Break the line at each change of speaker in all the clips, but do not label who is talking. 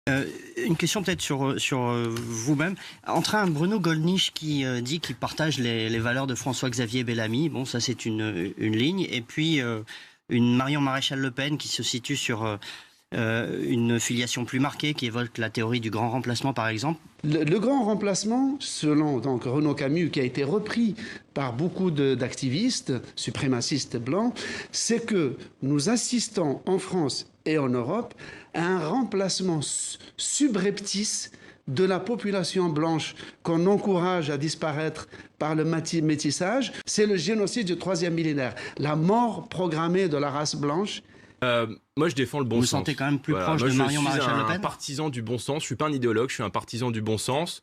Heu, une question peut-être sur vous-même. Entre un Bruno Gollnisch qui dit qu'il partage les valeurs de François-Xavier Bellamy, bon ça c'est une ligne, et puis une Marion Maréchal Le Pen qui se situe sur une filiation plus marquée, qui évoque la théorie du grand remplacement par exemple.
Le grand remplacement, selon donc Renaud Camus, qui a été repris par beaucoup d'activistes suprémacistes blancs, c'est que nous assistons en France et en Europe à un remplacement subreptice de la population blanche qu'on encourage à disparaître par le métissage. C'est le génocide du troisième millénaire, la mort programmée de la race blanche.
Moi, je défends le bon sens.
Vous vous sentez quand même plus proche de Marion Maréchal Le Pen ?
Je suis un partisan du bon sens. Je suis pas un idéologue, je suis un partisan du bon sens.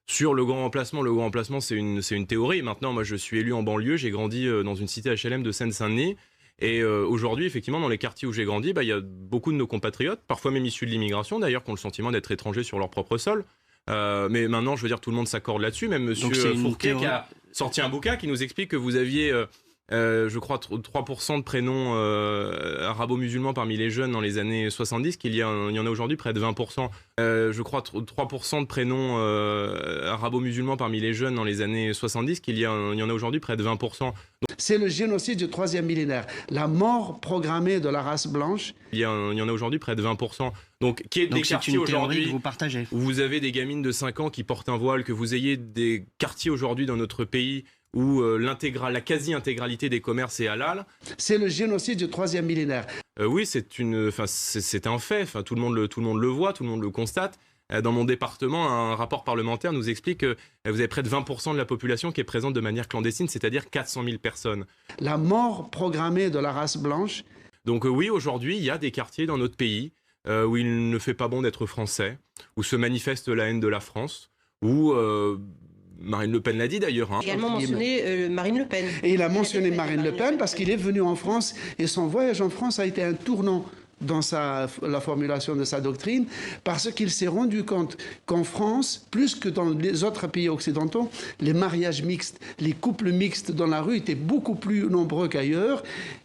Sur le grand remplacement, c'est une théorie. Maintenant, moi, je suis élu en banlieue. J'ai grandi dans une cité HLM de Seine-Saint-Denis. Et aujourd'hui, effectivement, dans les quartiers où j'ai grandi, il y a beaucoup de nos compatriotes, parfois même issus de l'immigration, d'ailleurs, qui ont le sentiment d'être étrangers sur leur propre sol. Mais maintenant, je veux dire, tout le monde s'accorde là-dessus. Même Monsieur Fourquet qui a sorti un bouquin qui nous explique que vous aviez... je crois 3% de prénoms arabo-musulmans parmi les jeunes dans les années 70, il y en a aujourd'hui près de 20%. Je crois 3% de prénoms arabo-musulmans parmi les jeunes dans les années 70, il y en a aujourd'hui près de 20%.
C'est le génocide du troisième millénaire, la mort programmée de la race blanche.
Il y en a aujourd'hui près de 20%. Donc, qui est des quartiers aujourd'hui
que vous partagez,
où vous avez des gamines de 5 ans qui portent un voile, que vous ayez des quartiers aujourd'hui dans notre pays où la quasi-intégralité des commerces est halal.
C'est le génocide du troisième millénaire.
Oui, c'est un fait. Enfin, tout le monde le voit, tout le monde le constate. Dans mon département, un rapport parlementaire nous explique que vous avez près de 20% de la population qui est présente de manière clandestine, c'est-à-dire 400 000 personnes.
La mort programmée de la race blanche.
Donc oui, aujourd'hui, il y a des quartiers dans notre pays où il ne fait pas bon d'être français, où se manifeste la haine de la France, où... Marine Le Pen l'a dit d'ailleurs.
Il a également mentionné Marine Le Pen.
Et il a mentionné Marine Le Pen parce qu'il est venu en France et son voyage en France a été un tournant dans la formulation de sa doctrine, parce qu'il s'est rendu compte qu'en France, plus que dans les autres pays occidentaux, les mariages mixtes, les couples mixtes dans la rue étaient beaucoup plus nombreux qu'ailleurs,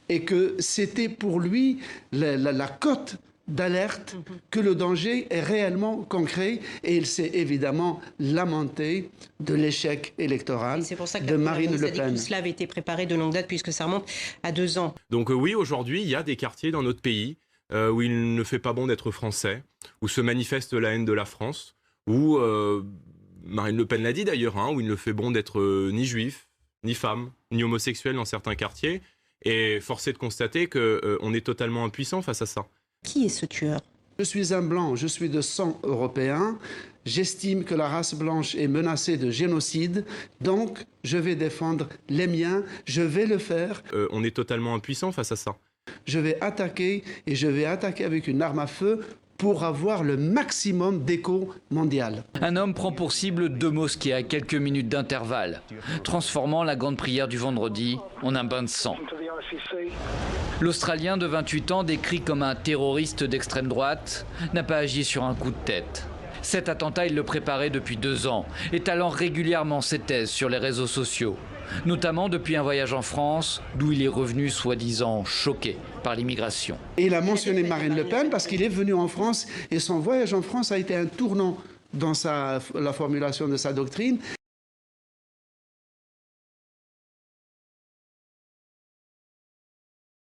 et que c'était pour lui la cote d'alerte que le danger est réellement concret, et il s'est évidemment lamenté de l'échec électoral de Marine Le Pen.
Tout cela avait été préparé de longue date puisque ça remonte à 2 ans.
Donc oui, aujourd'hui, il y a des quartiers dans notre pays où il ne fait pas bon d'être français, où se manifeste la haine de la France, où Marine Le Pen l'a dit d'ailleurs, où il ne fait bon d'être ni juif, ni femme, ni homosexuel dans certains quartiers, et force est de constater qu'on est totalement impuissant face à ça.
Qui est ce tueur ?
Je suis un blanc, je suis de sang européen. J'estime que la race blanche est menacée de génocide, donc je vais défendre les miens, je vais le faire.
On est totalement impuissant face à ça.
Je vais attaquer, et je vais attaquer avec une arme à feu pour avoir le maximum d'écho mondial.
Un homme prend pour cible 2 mosquées à quelques minutes d'intervalle, transformant la grande prière du vendredi en un bain de sang. L'Australien de 28 ans, décrit comme un terroriste d'extrême droite, n'a pas agi sur un coup de tête. Cet attentat, il le préparait depuis 2 ans, étalant régulièrement ses thèses sur les réseaux sociaux, notamment depuis un voyage en France, d'où il est revenu soi-disant choqué par l'immigration.
Et il a mentionné Marine Le Pen parce qu'il est venu en France et son voyage en France a été un tournant dans la formulation de sa doctrine.